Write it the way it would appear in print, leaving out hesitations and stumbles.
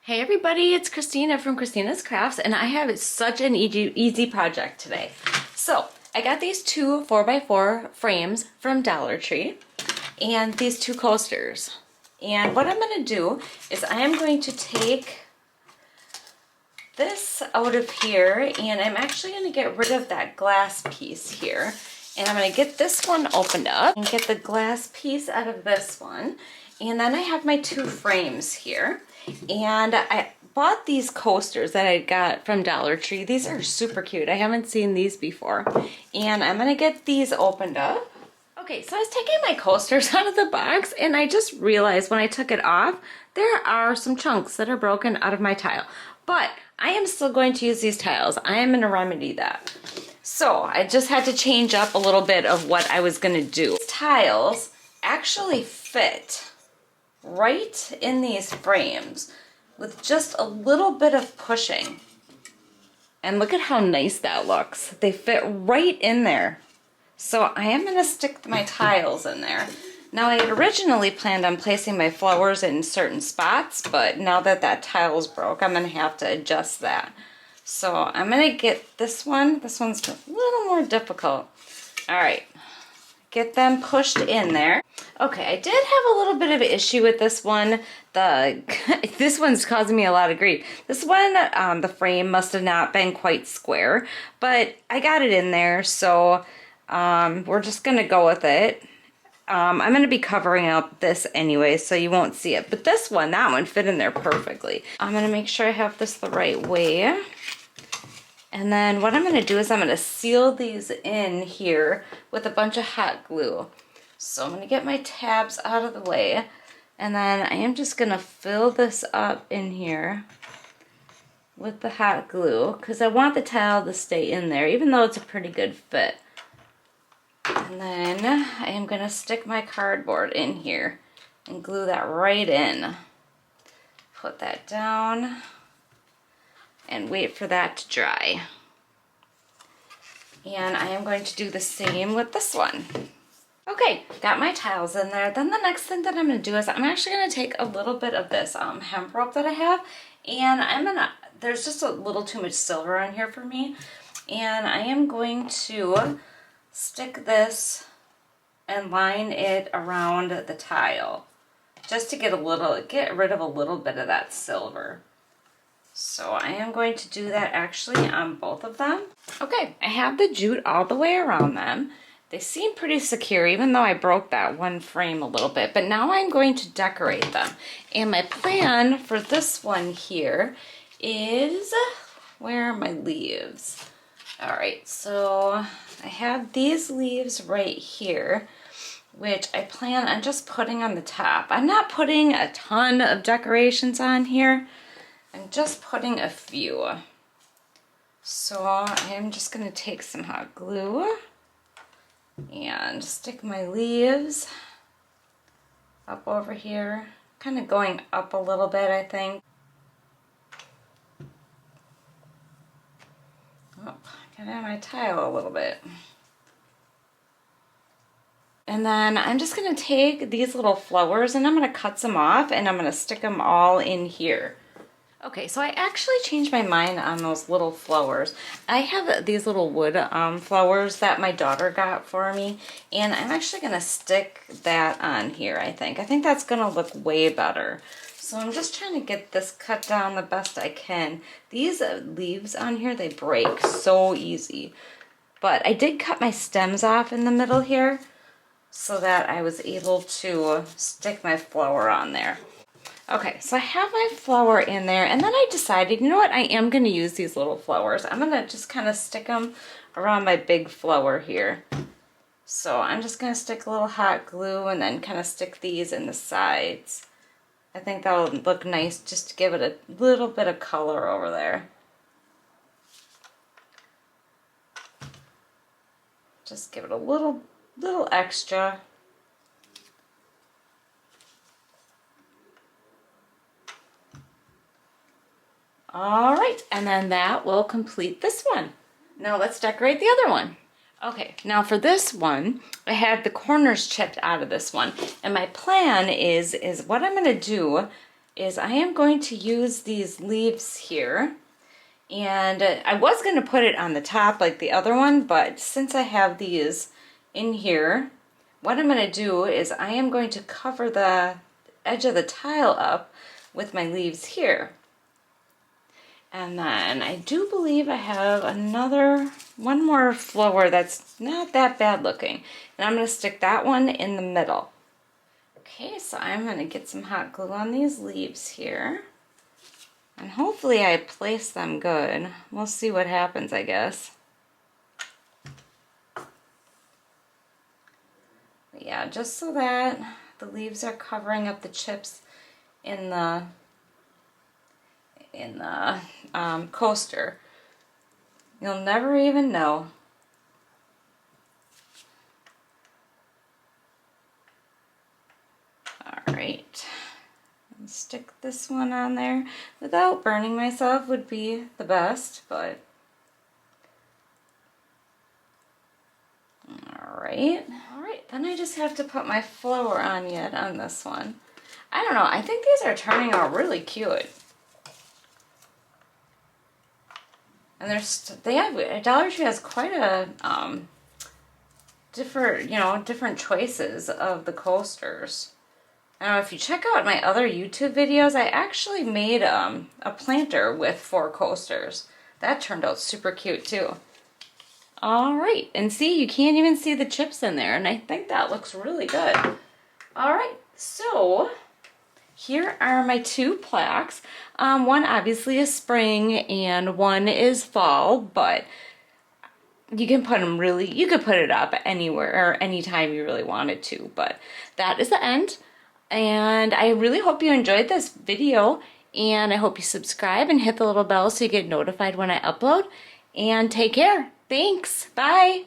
Hey everybody, it's Kristina from Kristina's Crafts, and I have such an easy project today. So I got these two 4x4 frames from Dollar Tree and these two coasters. And what I'm going to do is I am going to take this out of here, and I'm actually going to get rid of that glass piece here. And I'm going to get this one opened up and get the glass piece out of this one. And then I have my two frames here. And I bought these coasters that I got from Dollar Tree. These are super cute. I haven't seen these before. And I'm going to get these opened up. Okay, so I was taking my coasters out of the box, and I just realized when I took it off, there are some chunks that are broken out of my tile. But I am still going to use these tiles. I am going to remedy that. So I just had to change up a little bit of what I was going to do. These tiles actually fit right in these frames with just a little bit of pushing. And look at how nice that looks. They fit right in there. So I am going to stick my tiles in there. Now I had originally planned on placing my flowers in certain spots, but now that that tile's broke, I'm going to have to adjust that. So I'm going to get this one. This one's a little more difficult. All right. Get them pushed in there. Okay, I did have a little bit of an issue with this one. This one's causing me a lot of grief. This one, the frame must have not been quite square, but I got it in there, so we're just gonna go with it. I'm gonna be covering up this anyway, so you won't see it. But this one, that one fit in there perfectly. I'm gonna make sure I have this the right way. And then what I'm going to do is I'm going to seal these in here with a bunch of hot glue. So I'm going to get my tabs out of the way. And then I am just going to fill this up in here with the hot glue, because I want the tile to stay in there, even though it's a pretty good fit. And then I am going to stick my cardboard in here and glue that right in. Put that down and wait for that to dry. And I am going to do the same with this one. Okay, got my tiles in there. Then the next thing that I'm going to do is I'm actually going to take a little bit of this hemp rope that I have, and there's just a little too much silver on here for me, and I am going to stick this and line it around the tile just to get rid of a little bit of that silver. So I am going to do that actually on both of them. Okay, I have the jute all the way around them. They seem pretty secure, even though I broke that one frame a little bit. But now I'm going to decorate them. And my plan for this one here is, where are my leaves? All right, so I have these leaves right here, which I plan on just putting on the top. I'm not putting a ton of decorations on here. I'm just putting a few. So I'm just going to take some hot glue and stick my leaves up over here, kind of going up a little bit, I think. Oh, get out my tile a little bit. And then I'm just going to take these little flowers and I'm going to cut some off and I'm going to stick them all in here. Okay, so I actually changed my mind on those little flowers. I have these little wood flowers that my daughter got for me, and I'm actually going to stick that on here, I think. I think that's going to look way better. So I'm just trying to get this cut down the best I can. These leaves on here, they break so easy. But I did cut my stems off in the middle here so that I was able to stick my flower on there. Okay, so I have my flower in there, and then I decided, you know what, I am going to use these little flowers. I'm going to just kind of stick them around my big flower here. So I'm just going to stick a little hot glue and then kind of stick these in the sides. I think that will look nice just to give it a little bit of color over there. Just give it a little extra. All right, and then that will complete this one. Now let's decorate the other one. Okay, now for this one, I had the corners chipped out of this one, and my plan is what I'm going to do is I am going to use these leaves here. And I was going to put it on the top like the other one, but since I have these in here, what I'm going to do is I am going to cover the edge of the tile up with my leaves here. And then I do believe I have one more flower that's not that bad looking. And I'm going to stick that one in the middle. Okay, so I'm going to get some hot glue on these leaves here. And hopefully I place them good. We'll see what happens, I guess. But yeah, just so that the leaves are covering up the chips in the coaster. You'll never even know. All right. Stick this one on there without burning myself would be the best, but all right, then I just have to put my flower on yet on this one. I don't know, I think these are turning out really cute. And Dollar Tree has quite a different choices of the coasters. Now, if you check out my other YouTube videos, I actually made a planter with 4 coasters. That turned out super cute too. All right, and see, you can't even see the chips in there, and I think that looks really good. All right, so here are my 2 plaques. One obviously is spring and one is fall, but you can put them you could put it up anywhere or anytime you really wanted to, but that is the end. And I really hope you enjoyed this video, and I hope you subscribe and hit the little bell so you get notified when I upload. And take care. Thanks. Bye.